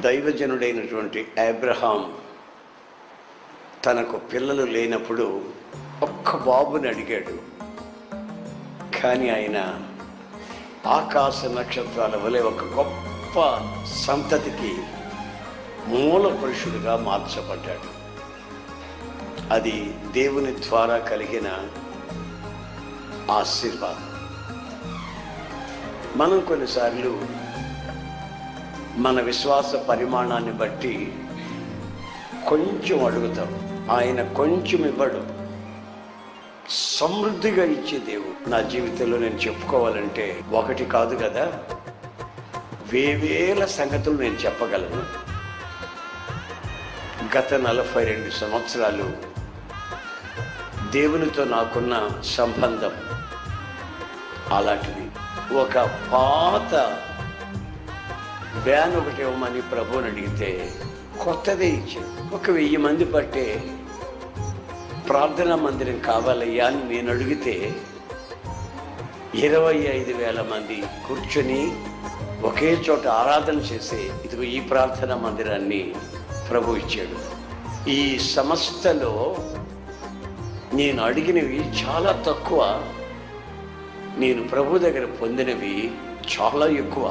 దైవజనుడైనటువంటి Abraham తనకు పిల్లలు లేనప్పుడు ఒక్క బాబుని అడిగాడు. కానీ ఆయన ఆకాశ నక్షత్రాల వలె ఒక గొప్ప సంతతికి మూల పురుషుడిగా మార్చబడ్డాడు. అది దేవుని ద్వారా కలిగిన ఆశీర్వాదం. మనం కొన్నిసార్లు మన విశ్వాస పరిమాణాన్ని బట్టి కొంచెం అడుగుతాం, ఆయన కొంచెం ఇవ్వడు. సమృద్ధిగా ఇచ్చే దేవుడు. నా జీవితంలో నేను చెప్పుకోవాలంటే ఒకటి కాదు కదా, వేవేల సంగతులు నేను చెప్పగలను. గత 42 సంవత్సరాలు దేవునితో నాకున్న సంబంధం అలాంటిది. ఒక పాత వ్యాన్ ఒకటి ఇవ్వమని ప్రభువుని అడిగితే కొత్తదే ఇచ్చాడు. 1000 మంది పట్టే ప్రార్థనా మందిరం కావాలయ్యా అని నేను అడిగితే 25,000 మంది కూర్చొని ఒకే చోట ఆరాధన చేసే ఇదిగో ఈ ప్రార్థనా మందిరాన్ని ప్రభు ఇచ్చాడు. ఈ సంస్థలో నేను అడిగినవి చాలా తక్కువ, నేను ప్రభు దగ్గర పొందినవి చాలా ఎక్కువ.